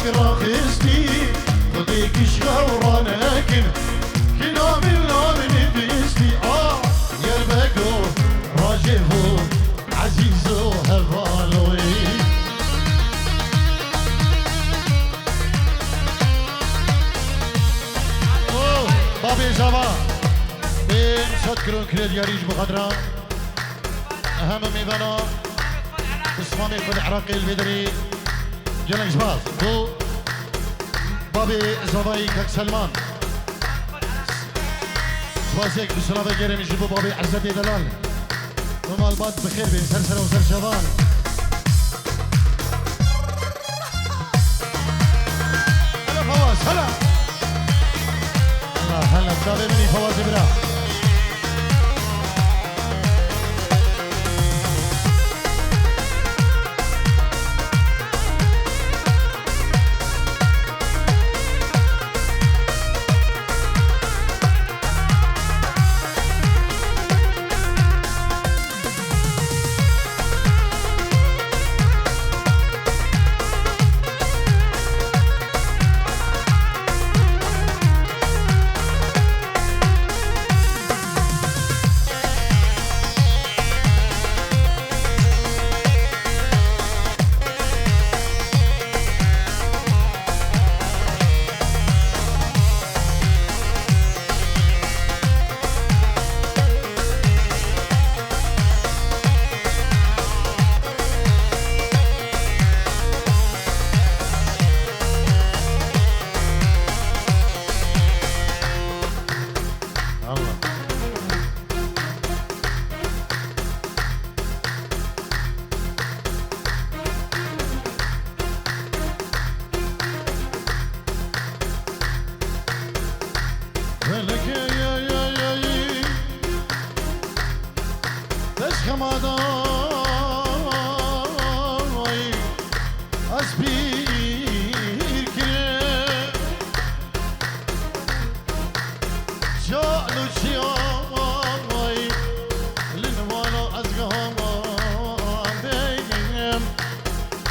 راخستي خديك شغورانكن كنا بالله نفستي يربكو راجفو عزيزو هفالوي بابي زوا بين شكرون كريد ياريج بقدرة أهم ميبانا اسمامي في العراقي البدري جنك جباز بو بابي زواي كاك سلمان سواسيك بسلافة جيري من جبو بابي عزتي دلال ومال باد بخير بين سرسرة وسرشبان هلا فواز هلا هلا بتابع مني فواز برا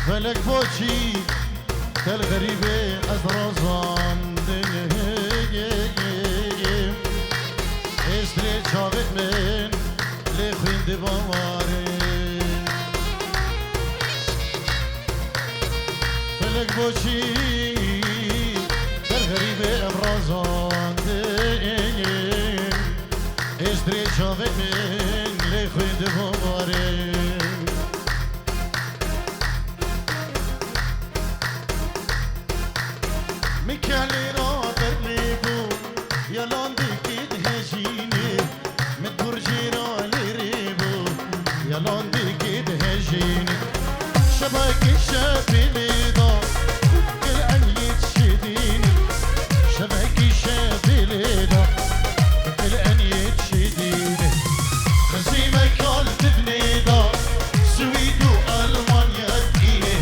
فلك بوشي كالغريبة أزرازان دنيا استريت شابت من لخوين دبواري فلك بوشي كالغريبة أزرازان دنيا استريت شابت من لخوين دبواري مكالي رادر ليبو يالان ديكيد هجيني مدبور جيراني ريبو يالان ديكيد هجيني شباكي شابي ليدا كل أن يتشديني شباكي شابي ليدا كل أن يتشديني خزيمة كال تبنيدا سويد وألمانيا تقيني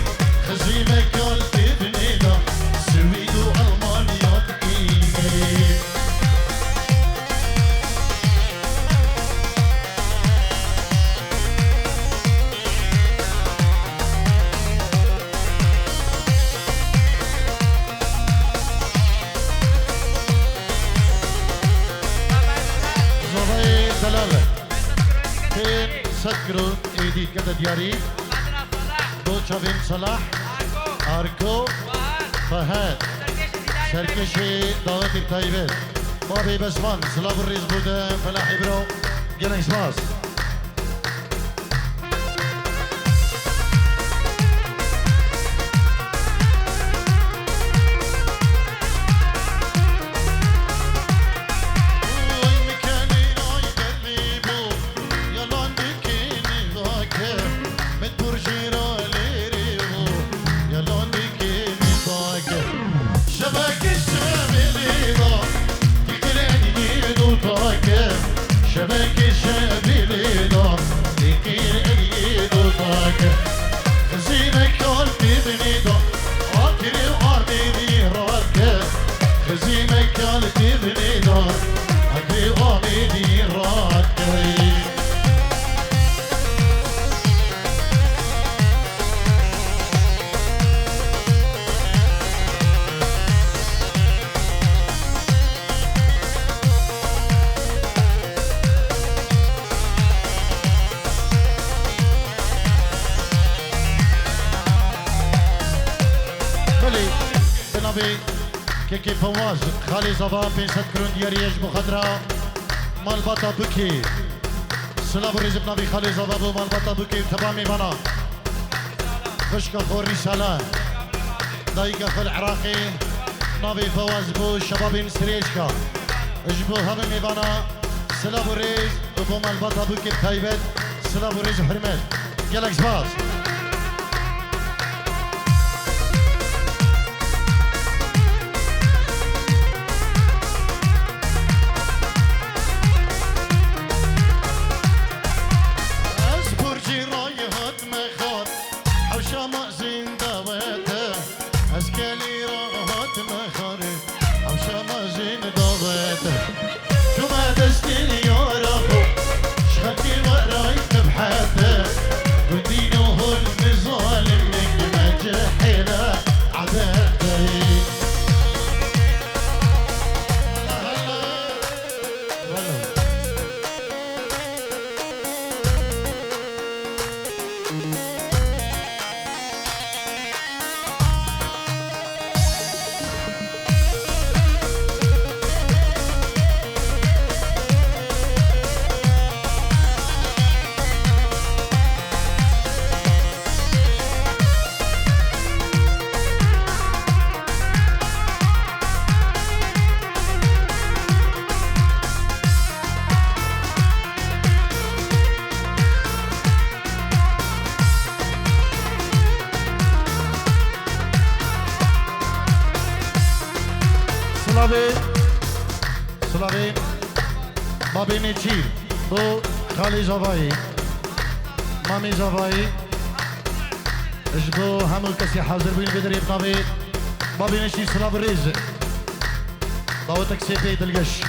خزيمة كال تبنيدا سويد وألمانيا تقيني زوباي دلالة كين سكرون ايدي كده دياري دو شافين صلاح اركو فهد سرکشی دعوت طیبه بابی بسمان سلاب الریز بوده فلاحی برو گنه اسماس شبكة شابيلي دار لكن أجيد وطاقة خزينة كالتي بني دار آكري وآميني راكة خزينة كالتي بني دار آكري وآميني راكة بابي كيكي فواز خالي زبان بين ست كرون دياريش بخضرة مال بطا بكي سلاب ريز بنبي خالي زبان مال بطا بكي تبامي بنا فشكا خور رسالة دايقة في العراقي نبي فواز بو شبابين سريشكا اجبو همي بنا سلاب ريز بو مال بطا بكي بتايبت سلاب ريز حرمت جالك سباس سلابي بابي نيتشير بو خالي زباي مامي زباي اجبو همو كسي حاضر بين بدري بنابي بابي نيتشير سلاب الريز دعوتك سيبي دلقش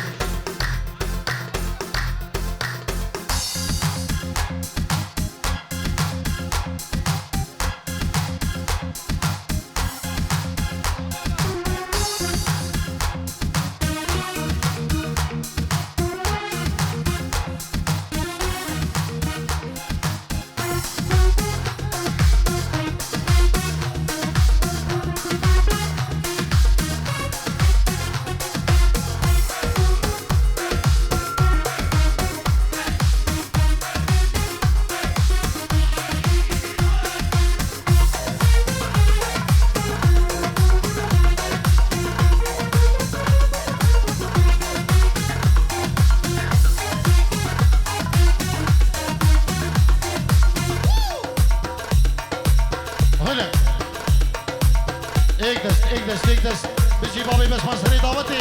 اقدس بيجي بابي بس مصري دعوتي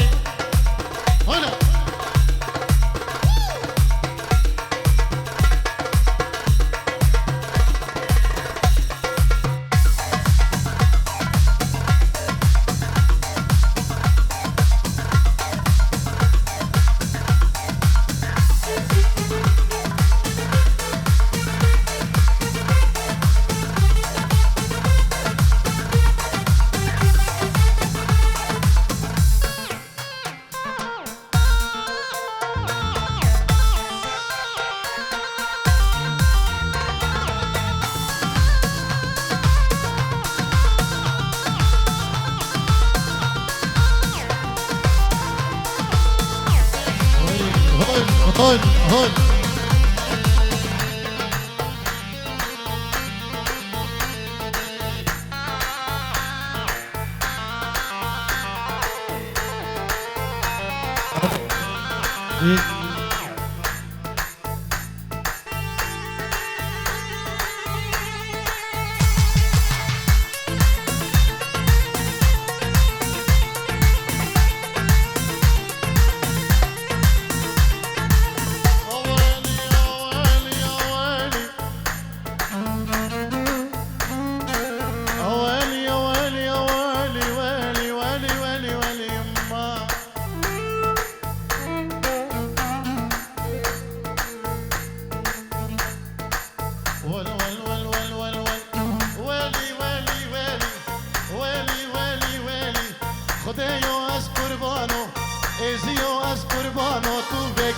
هنا هون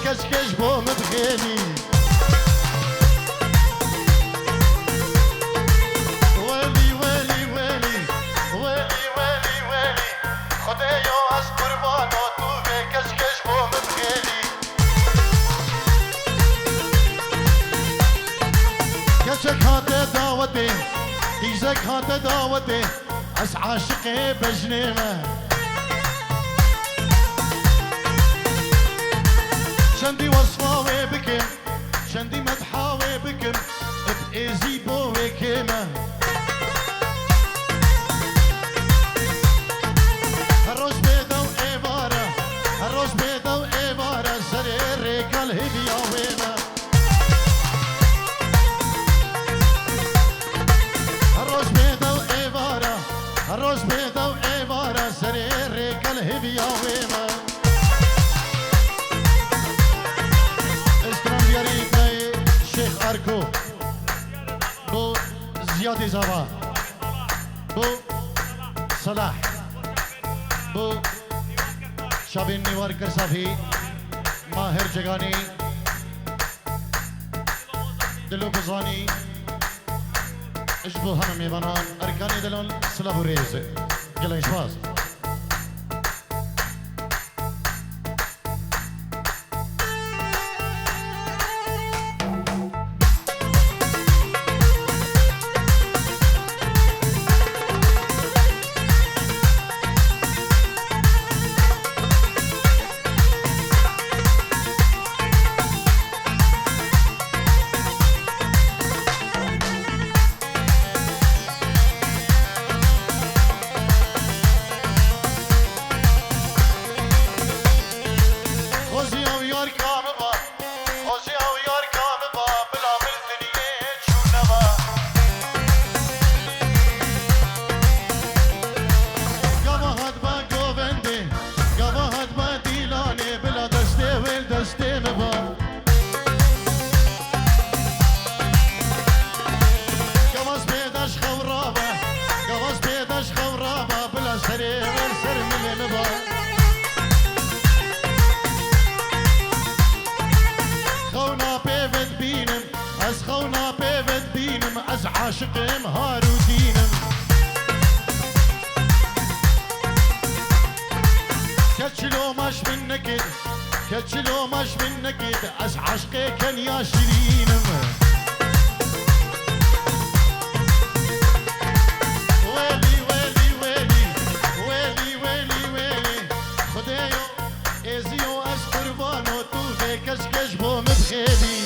كشكش بو مبغيني ويلي ويلي ويلي ويلي ويلي ويلي دعوتي ديزك هات دعوتي أس عاشقي بجنيمة شندي وصفاوي بكم شندي مدحاوي بكم بإيزي بوي كيمة الروش بيضا وإبارة الروش بيضا وإبارة سرير ريكال هدية ويمة الروش بيضا وإبارة الروش بيضا وإبارة سرير ريكال هدية ويمة شيخ أركو بو زيادة زوا بو صلاح بو شابين نوار كرسافي ماهر جگانی دلو بزانی اجبو همه میبانان ارکانی دلون سلاح و ریز گلا اشباز عاشقم هارو دينم كتشلو ماش من نكد كتشلو ماش من نكد أس عشقي كان يا شيرينم ويلي ويلي ويلي ويلي ويلي ويلي خدايو ازيو أس قربانو توفي كشكش بو مبخيلي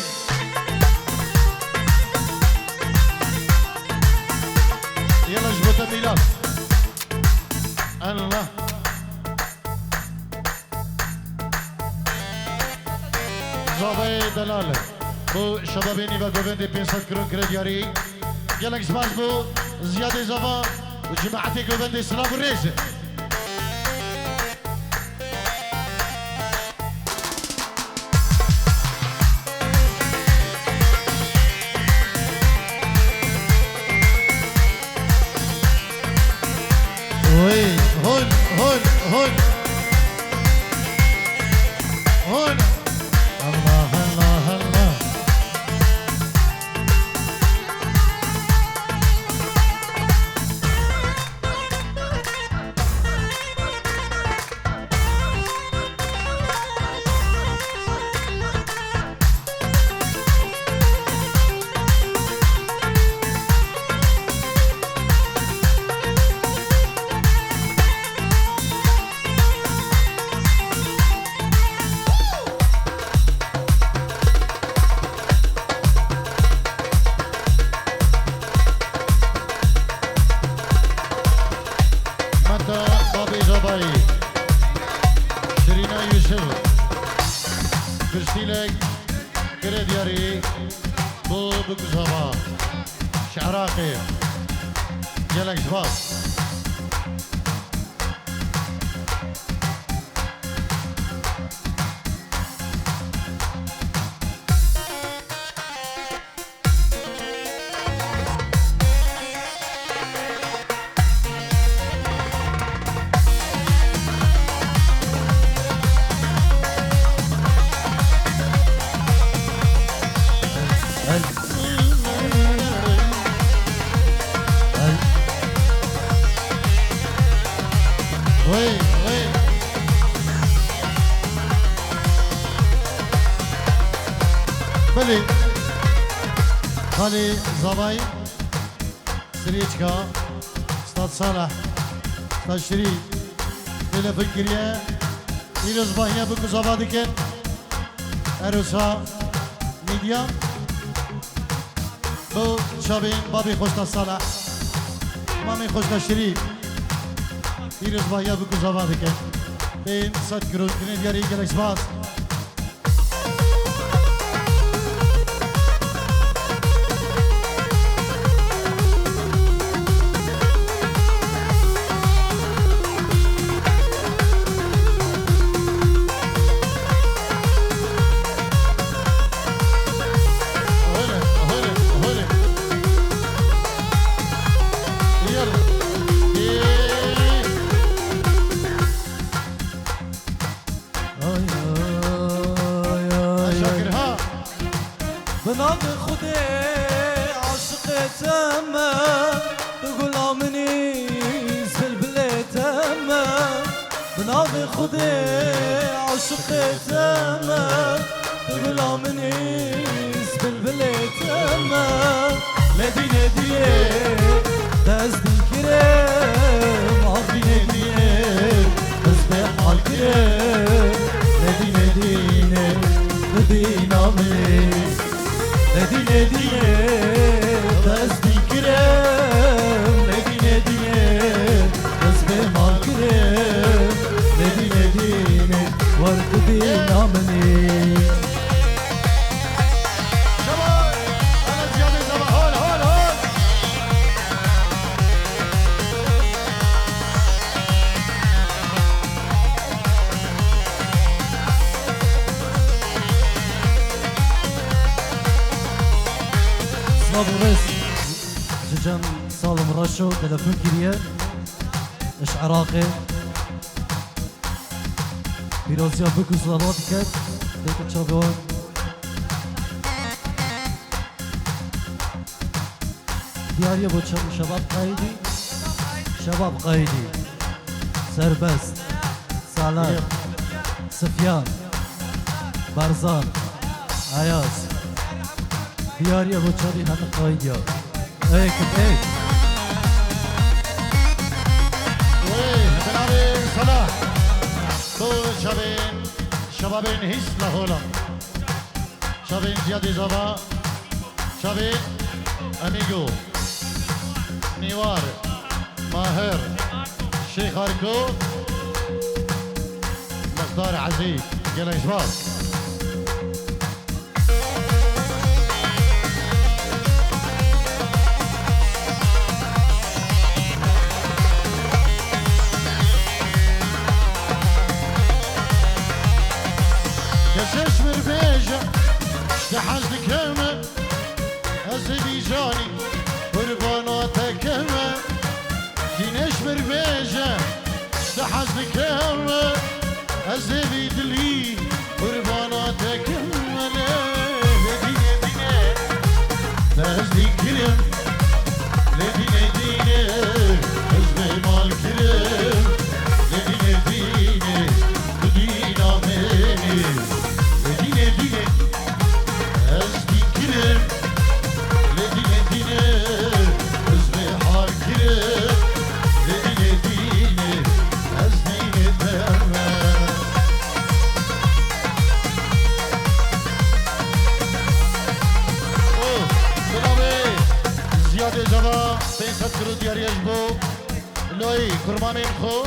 يلا جبوت ميلاد الله زابي دلال بو شبابيني و گووندي 500 کرون كريدياري يلا جباش بو زيادة زابا وجماعتي گووندي سلام الريز وي هون هون هون هون الله الله الله بابي زباي شرينا يوسف كرسيلك كريدياري بو بكزابا شعراقي جلك زباط وي وي بلي خالي زباي سريتشكا استاذ صالح استاذ شريف إلى فكرية إلى صباحية بكو زبادكن أروسا ميديا بو شابين بابي خوشتا صالح مامي خوشتا شريف إلى صباحية بكو زبادكن بين صد كرون كنين ياري جالكس باس بنام خودي عاشق تما تقول امني سلبلي تما بنام خودي عاشق تما تقول امني سلبلي تما لدي ندي تزدي كريم عرضي ندي تزبح على الكريم لدي نديني لدينا مني ندي ندي تزدي كريم ندي ندي تزبح مع الكريم ندي نديني ورد دينا مني ابو ريس ججم سالم رشو تلفون كريه اش عراقي بيروزيا بكو صلوات كت ديك تشابون دياري ابو شباب قايدي شباب قايدي سربست سالار سفيان برزان عياس دياري ابو تشاري هذا قايد يا هيك هيك وي بناري صلاح تو شبابين هيس لاهولا شبابين زيادة زبا شبابين اميغو نيوار ماهر شيخ اركو مقدار عزيز جل اسباط كسش مربيجة اشتحز كما أزدي جاني قربانات كما كينش مربيجة اشتحز كما أزدي دلي قربانات كما لدينا دينا تزدي كرم لدينا دينا أزدي مال كرم لدينا دينا لدينا مني كرمامي خو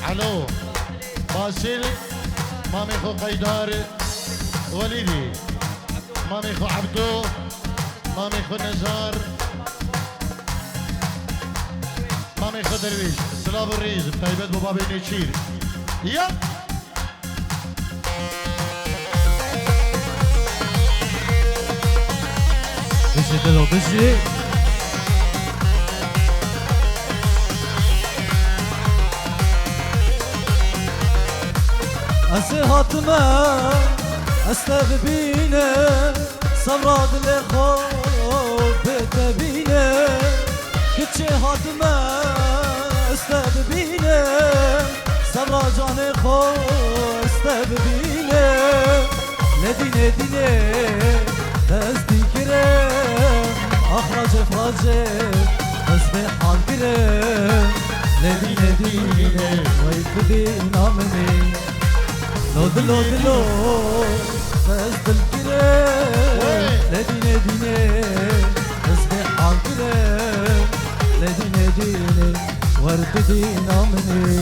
علو باسل مامي خو قيدار وليدي مامي خو عبدو مامي خو نزار مامي خو درويش سلاب الريز بطيبات ببابي نيشير يب بشي دلو بشي أسهاتما أستغبينا صمراد لخوف بتبينا كتشي هاتما أستغبينا صمراد جاني خوف استغبينا ندي ندي تزدي كريم أخرج فراجي تصبح عالكرم لدي نديني ويفدينا مني لود لود لود فاست الكرم لدي نديني تصبح عالكرم لدي نديني وارتدينا مني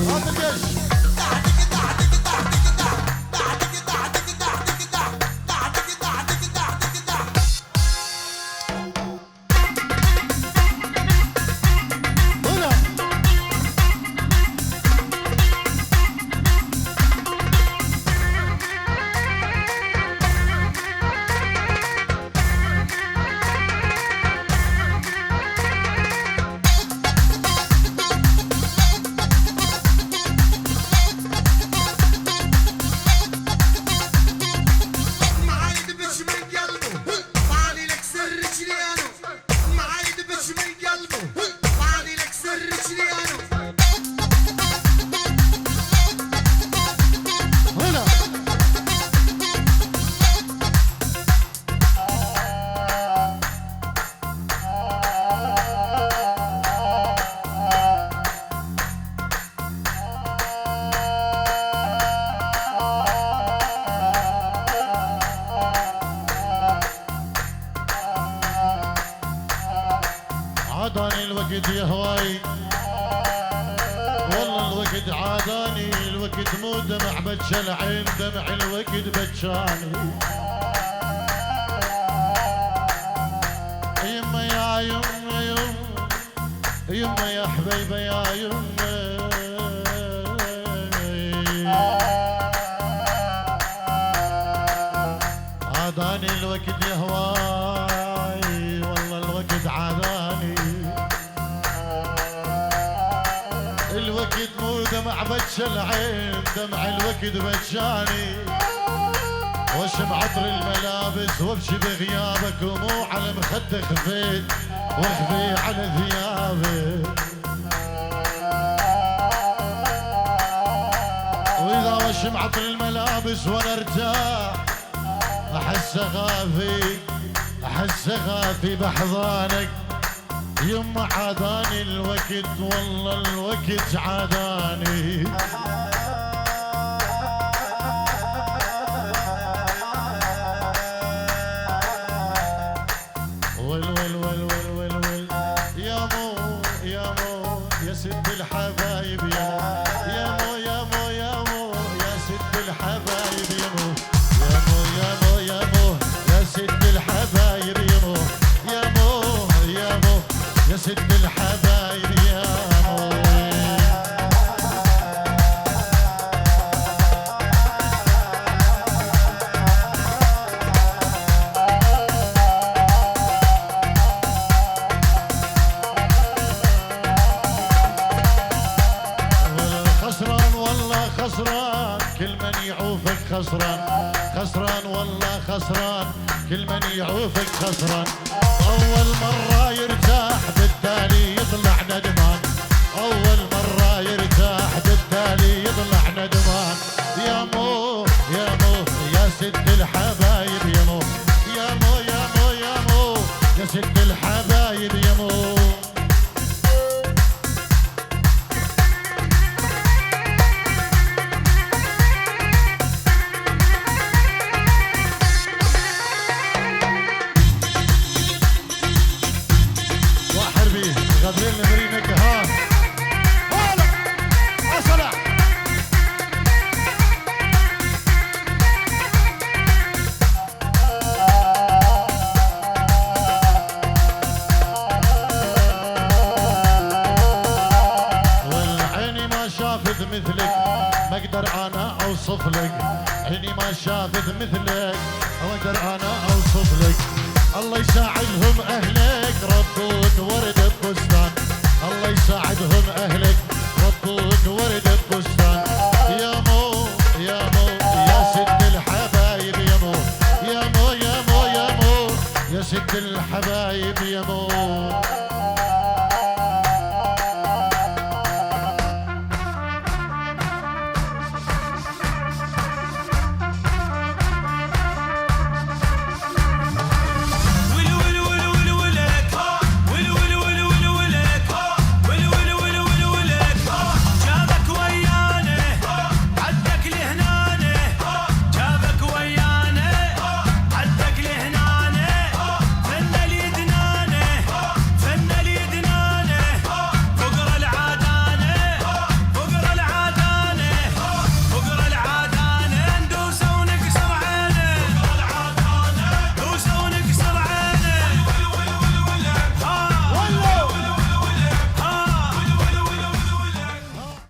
عاداني الوقت يا هواي والله الوقت عاداني الوقت مو دمع بتشى العين دمع الوقت بتشاني يما يا يما يما يما يا حبيبه يا يما عاداني الوقت يا هواي والله الوقت عاداني الوقت مو دمع بتشى العين دمع الوقت بتشاني واشم عطر الملابس وابشي بغيابك ومو على مخدة خفيت واخفي على ثيابك واذا واشم عطر الملابس وانا ارتاح احس غافي باحضانك يما عاداني الوقت والله الوقت عاداني ول ول ول ول ول ول يا مو يا مو يا ست الحبايب يا مو يا مو يا مو يا ست الحبايب يا مو يا مو يا مو يا مو يا ست الحبايب يا مو يا مو يا مو يا ست الحبايب يا مو خسران والله خسران كل من يعوفك خسران خسران والله خسران كل من يعوفك خسران أول مرة يرتاح بالتالي يطلع ندمان أول مرة يرتاح بالتالي يطلع ندمان يا مو يا مو يا ست الحبايب يا مو يا مو يا مو يا مو يا ست الحبايب يا مو غادرين لمرينك ها هلا اصلع والعيني ما شافت مثلك ما اقدر انا اوصف لك عيني ما شافت مثلك ما اقدر انا اوصف لك الله يساعدهم اهلك ربوك ورد ببستان الله يساعدهم اهلك ربوك ورد ببستان يا مو يا مو يا ست الحبايب يا مو يا مو يا مو يا مو يا ست الحبايب يا مو